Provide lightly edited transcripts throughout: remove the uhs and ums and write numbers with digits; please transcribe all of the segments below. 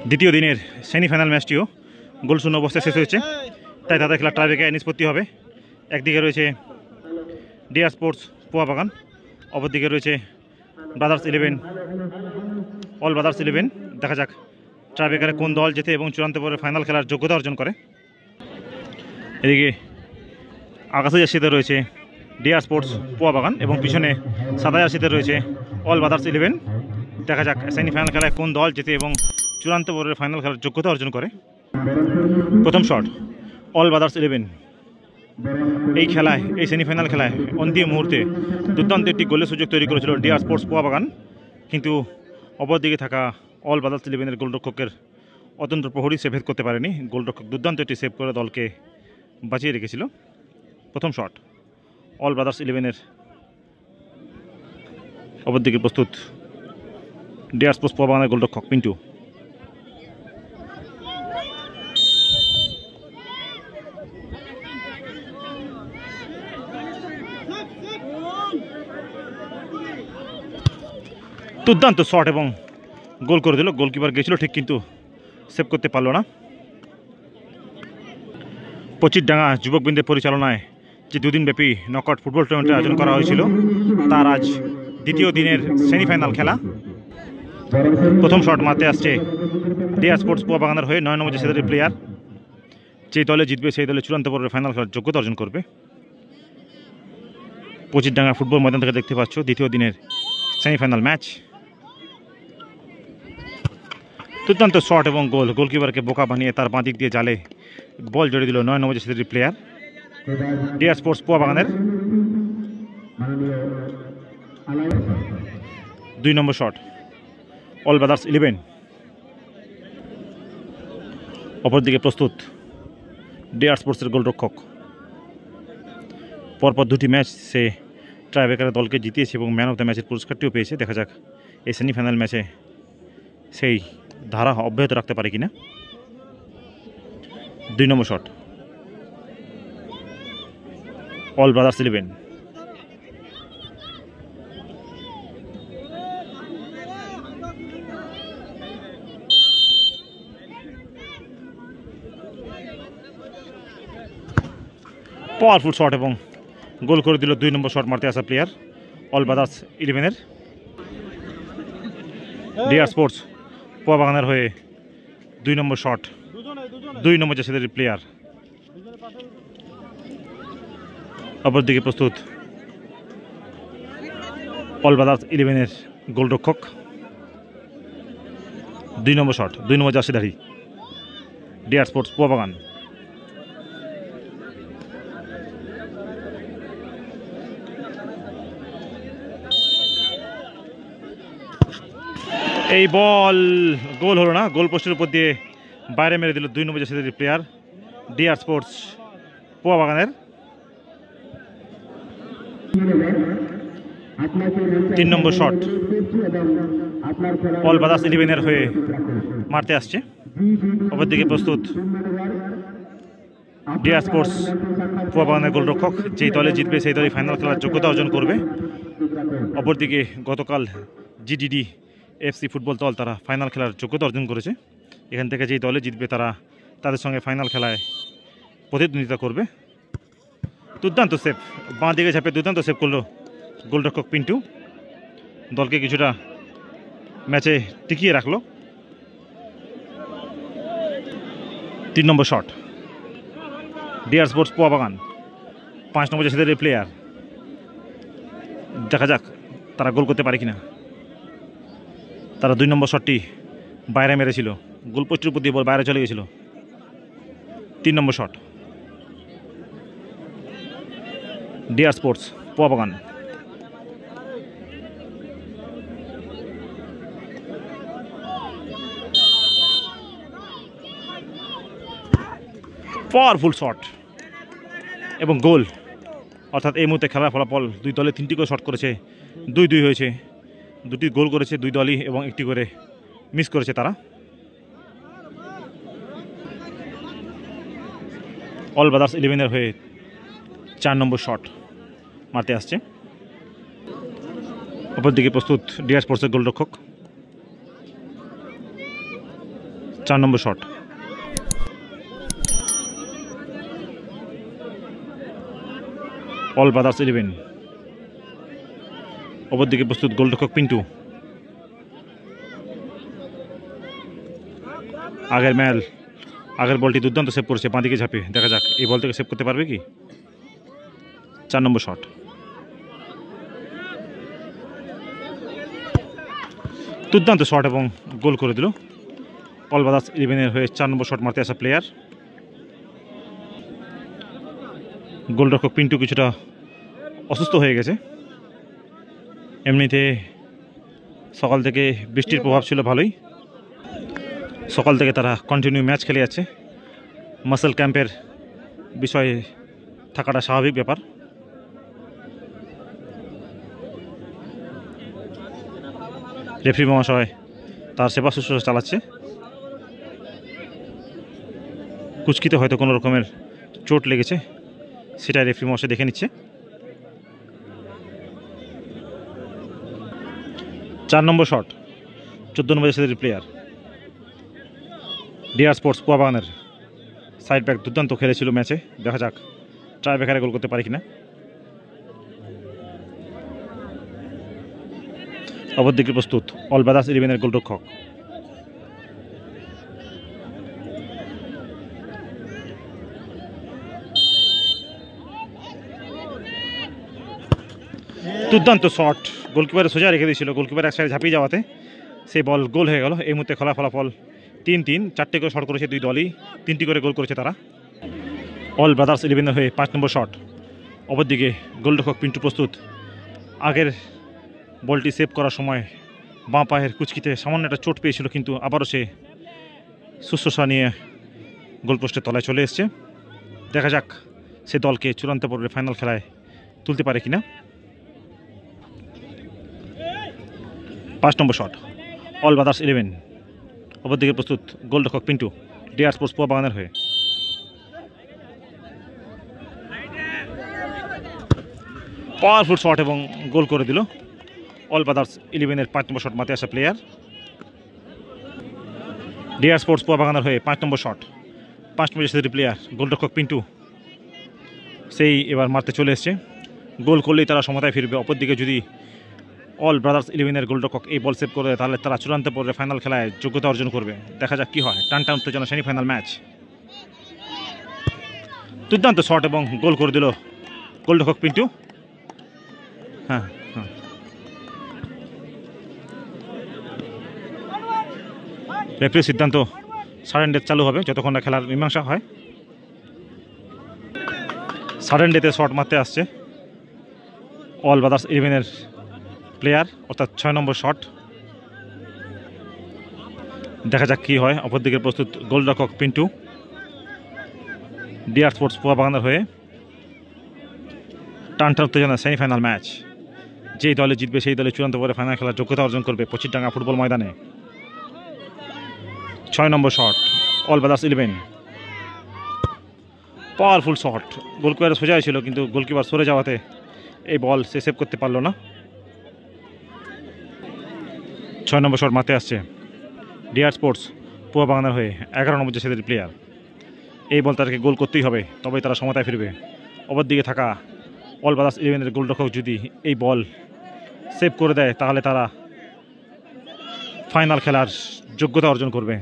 দ্বিতীয় দিনের সেমিফাইনাল ম্যাচটিও গোলশূন্য অবস্থায় শেষ হয়েছে, তাই তাদের খেলা টাইব্রেকে নিষ্পত্তি হবে। একদিকে রয়েছে ডিআর স্পোর্টস পোয়াবাগান, অপরদিকে রয়েছে ব্রাদার্স 11 অল ব্রাদার্স 11। দেখা যাক টাইব্রেকারে কোন দল জেতে এবং চূড়ান্ত পর্বে ফাইনাল খেলার যোগ্যতা অর্জন করে। এদিকে আকাশে জার্সিতে রয়েছে ডিআর স্পোর্টস পোয়াবাগান এবং পিছনে সাদা জার্সিতে রয়েছে অল ব্রাদার্স 11। দেখা যাক সেমিফাইনাল খেলায় কোন দল জেতে এবং চূড়ান্ত পর্বের ফাইনাল খেলার যোগ্যতা অর্জন করে। প্রথম শট অল ব্রাদার্স 11। এই সেমিফাইনাল খেলায় অন্তিম মুহূর্তে দুর্দান্ত একটি গোলের সুযোগ তৈরি করেছিল ডিআর স্পোর্টস পোয়াবাগান, কিন্তু অপরদিকে থাকা অল ব্রাদার্স 11-এর গোলরক্ষকের অতন্ত্র প্রহরী সে ভেদ করতে পারেনি। গোলরক্ষক দুর্দান্ত একটি সেভ করে দলকে বাঁচিয়ে রেখেছিল। প্রথম শট অল ব্রাদার্স 11-এর, অপরদিকে প্রস্তুত ডিআর স্পোর্টস পোয়াবাগানের গোলরক্ষক পিন্টু। দুর্দান্ত শট এবং গোল করে দিল। গোলকিপার গেছিল ঠিক, কিন্তু সেভ করতে পারল না। পচিরডাঙ্গা যুবকবৃন্দের পরিচালনায় যে দুদিনব্যাপী নকআউট ফুটবল টুর্নামেন্টের আয়োজন করা হয়েছিল, তার আজ দ্বিতীয় দিনের সেমিফাইনাল খেলা। প্রথম শট মারতে আসছে ডিআর স্পোর্টস পোয়াবাগানের হয়ে 9 নম্বর জার্সিধারী প্লেয়ার। যে দলে জিতবে সেই দলে চূড়ান্ত পর্বে ফাইনাল খেলার যোগ্যতা অর্জন করবে। পচিরডাঙ্গা ফুটবল ময়দান থেকে দেখতে পাচ্ছ দ্বিতীয় দিনের সেমিফাইনাল ম্যাচ। দুর্দান্ত শট এবং গোল, গোলকিপারকে বোকা বানিয়ে তার বাঁ দিক দিয়ে জালে বল জড়িয়ে দিল 9 নম্বর জার্সিধারী player DR sports পোয়াবাগানের। 2 number shot all brothers 11। অপরদিকে প্রস্তুত ডিআর স্পোর্টসের গোলরক্ষক। পরপর দুটি ম্যাচ সে টাইব্রেকারে দলকে জিতিয়েছে এবং ম্যান অফ দ্য ম্যাচের পুরস্কারটিও পেয়েছে। দেখা যাক এই সেমিফাইনাল ম্যাচে সেই ধারা অব্যাহত রাখতে পারে কিনা। 2 number shot all brothers 11। Powerful shot এবং গোল করে দিল 2 নম্বর শট মারতে আসা প্লেয়ার অল ব্রাদার্স 11-এর। ডিআর স্পোর্টস পোয়াবাগানের হয়ে 2 নম্বর শট 2 নম্বর জার্সিধারী প্লেয়ার। অপরদিকে প্রস্তুত অল ব্রাদার্স 11-এর গোলরক্ষক। 2 নম্বর শট 2 নম্বর জার্সিধারী ডিআর স্পোর্টস পোয়াবাগান। এই বল গোল হলো না, গোল পোস্টের উপর দিয়ে বাইরে মেরে দিল 2 নম্বর জার্সিধারী player DR sports পোয়াবাগানের। 3 number shot all brothers 11-এর হয়ে মারতে আসছে। অপরদিকে প্রস্তুত ডিআর স্পোর্টস পোয়াবাগানের গোলরক্ষক। যেই দলে জিতবে সেই দলে ফাইনাল খেলার যোগ্যতা অর্জন করবে। অপরদিকে গতকাল জিডিডি এফসি ফুটবল দল তারা ফাইনাল খেলার যোগ্যতা অর্জন করেছে। এখান থেকে যেই দলে জিতবে তারা তাদের সঙ্গে ফাইনাল খেলায় প্রতিদ্বন্দ্বিতা করবে। দুর্দান্ত সেভ, বাঁ দিকে ঝাঁপে দুর্দান্ত সেভ করলো গোলরক্ষক পিন্টু, দলকে কিছুটা ম্যাচে টিকিয়ে রাখলো। 3 নম্বর শট ডিআর স্পোর্টস পোয়াবাগান 5 নম্বর জার্সিধারী প্লেয়ার। দেখা যাক তারা গোল করতে পারে কিনা। তারা 2 নম্বর শটটি বাইরে মেরেছিল, গোলপোস্টের উপর দিয়ে বল বাইরে চলে গেছিল। 3 number shot DR sports Poabagan. Powerful shot এবং গোল, অর্থাৎ এই মুহূর্তে খেলার ফলাফল 2 দলে 3টি করে শট করেছে, 2-2 হয়েছে। 2টি গোল করেছে 2 দলই এবং 1টি করে মিস করেছে তারা। অল ব্রাদার্স 11-এর হয়ে 4 নম্বর শট মারতে আসছে। অপরদিকে প্রস্তুত ডিআর স্পোর্টসের গোলরক্ষক। 4 নম্বর শট। All brothers 11। অপরদিকে প্রস্তুত গোলরক্ষক পিন্টু। আগের বলটি দুর্দান্ত সেভ করেছে বাঁদিকে ঝাঁপে। দেখা যাক এই বল থেকে সেভ করতে পারবে কি। 4 নম্বর শট। দুর্দান্ত শট এবং গোল করে দিল অল ব্রাদার্স 11-এর হয়ে 4 নম্বর শট মারতে আসা প্লেয়ার। গোলরক্ষক পিন্টু কিছুটা অসুস্থ হয়ে গেছে। এমনিতে সকাল থেকে বৃষ্টির প্রভাব ছিল ভালোই। সকাল থেকে তারা কন্টিনিউ ম্যাচ খেলে যাচ্ছে। মাসেল ক্যাম্পের বিষয়ে থাকাটা স্বাভাবিক ব্যাপার। রেফারি মহাশয় তার সেবা শুশ্রূষা চালাচ্ছে। কুচকিতে হয়তো কোনো রকমের চোট লেগেছে, সেটা রেফারি মহাশয় দেখে নিচ্ছে। 4 নম্বর শট। 14 নম্বর সাইডের প্লেয়ার ডিআর স্পোর্টস পোয়াবাগানের সাইড ব্যাক দুর্দান্ত খেলেছিল ম্যাচে। দেখা যাক ট্রাই ব্যাকারে গোল করতে পারে কিনা। অপরদিকে প্রস্তুত অল ব্রাদার্স 11-এর গোলরক্ষক। দুর্দান্ত শট, গোলকিপারে সোজা রেখে দিয়েছিল। গোলকিপার এক সাইডে ঝাঁপিয়ে যাওয়াতে সেই বল গোল হয়ে গেল। এই মুহূর্তে খেলা ফলাফল 3-3। 4টে করে শট করেছে দুই দলই, 3টি করে গোল করেছে তারা। অল ব্রাদার্স 11-এর হয়ে 5 নম্বর শট। অপরদিকে গোলরক্ষক পিন্টু প্রস্তুত। আগের বলটি সেভ করার সময় বাঁ পায়ের কুচকিতে সামান্য একটা চোট পেয়েছিল, কিন্তু আবারও সে শুশ্রূষা নিয়ে গোলপোস্টের তলায় চলে এসছে। দেখা যাক সে দলকে চূড়ান্ত পর্বে ফাইনাল খেলায় তুলতে পারে কিনা। 5 নম্বর শট। All brothers 11। অপরদিকে প্রস্তুত গোলরক্ষক পিন্টু ডিআর স্পোর্টস পোয়াবাগানের হয়ে। পাওয়ারফুল শট এবং গোল করে দিল অল ব্রাদার্স 11-এর 5 নম্বর শট মারতে আসা প্লেয়ার। ডিআর স্পোর্টস পোয়াবাগানের হয়ে 5 নম্বর শট। 5 নম্বর সাইডের প্লেয়ার গোলরক্ষক পিন্টু সেই এবার মারতে চলে এসছে। গোল করলেই তারা সমতায় ফিরবে। অপরদিকে যদি অল ব্রাদার্স 11-এর গোলরক্ষক এই বল সেভ করে তাহলে তারা চূড়ান্ত পর্বে ফাইনাল খেলায় যোগ্যতা অর্জন করবে। দেখা যাক কি হয়। টান উত্তেজনা সেমিফাইনাল ম্যাচ। দুর্দান্ত শট এবং গোল করে দিল গোলরক্ষক পিন্টু। হ্যাঁ, রেফারির সিদ্ধান্ত সাডেন ডেথ চালু হবে যতক্ষণ না খেলার মীমাংসা হয়। সাডেন ডেথে শট মারতে আসছে অল ব্রাদার্স 11-এর প্লেয়ার, অর্থাৎ 6 নম্বর শট। দেখা যাক কি হয়। অপরদিকে প্রস্তুত গোলরক্ষক পিন্টু ডিআর স্পোর্টস পোয়াবাগানের হয়ে। টান উত্তেজনা সেমিফাইনাল ম্যাচ। যেই দলে জিতবে সেই দলে চূড়ান্ত পর্বে ফাইনাল খেলার যোগ্যতা অর্জন করবে 25 ফুটবল ময়দানে। 6 number shot. All brothers 11। Powerful shot, goalkeeper সোজা ছিল কিন্তু গোলকিপার সরে যাওয়াতে এই বল সে সেভ করতে পারলো না। 6 নম্বর শট মারতে আসছে ডিআর স্পোর্টস পোয়াবাগানের হয়ে 11 নম্বর জার্সির প্লেয়ার। এই বল তাদেরকে গোল করতেই হবে, তবেই তারা সমতায় ফিরবে। অপরদিকে থাকা অল ব্রাদার্স 11-এর গোলরক্ষক যদি এই বল সেভ করে দেয় তাহলে তারা ফাইনাল খেলার যোগ্যতা অর্জন করবে।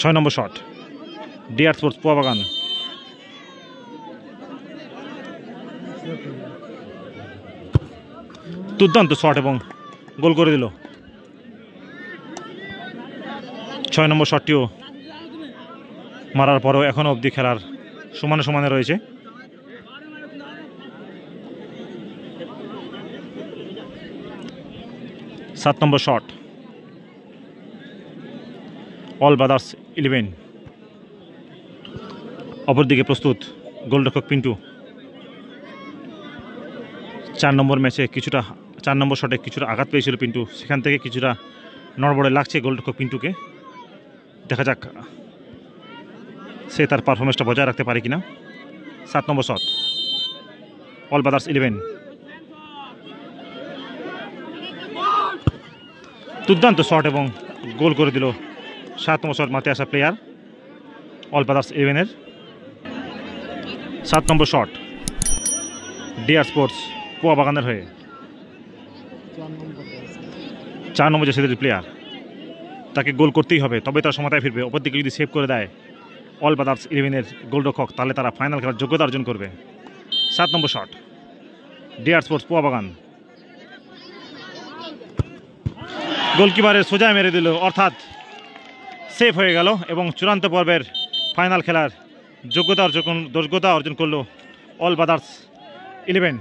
6 number shot. DR sports Poabagan. দুর্দান্ত শট এবং গোল করে দিল। 6 নম্বর শটটিও মারার পরেও এখনও অবধি খেলার সমানে সমানে রয়েছে। 7 নম্বর শট। All brothers 11। অপরদিকে প্রস্তুত গোলরক্ষক পিন্টু। 4 নম্বর ম্যাচে 4 নম্বর শটে কিছুটা আঘাত পেয়েছিল পিন্টু, সেখান থেকে কিছুটা নড়বড়ে লাগছে গোলরক্ষক পিন্টুকে। দেখা যাক সে তার পারফরমেন্সটা বজায় রাখতে পারে কিনা। 7 নম্বর শট। All brothers 11। দুর্দান্ত শট এবং গোল করে দিল 7 নম্বর শট মাঠে আসা প্লেয়ার অল ব্রাদার্স 11-এর। 7 নম্বর শট ডিআর স্পোর্টস পোয়া বাগানের হয়ে 4 নম্বর যে প্লেয়ার, তাকে গোল করতেই হবে, তবে তার সমতায় ফিরবে। অপরদিকে যদি সেভ করে দেয় অল ব্রাদার্স 11-এর গোলরক্ষক, তাহলে তারা ফাইনাল খেলার যোগ্যতা অর্জন করবে। 7 নম্বর শট ডিআর স্পোর্টস পোয়া বাগান, গোলকিপারের সোজা মেরে দিল, অর্থাৎ সেভ হয়ে গেল এবং চূড়ান্ত পর্বের ফাইনাল খেলার যোগ্যতা অর্জন করলো অল ব্রাদার্স 11।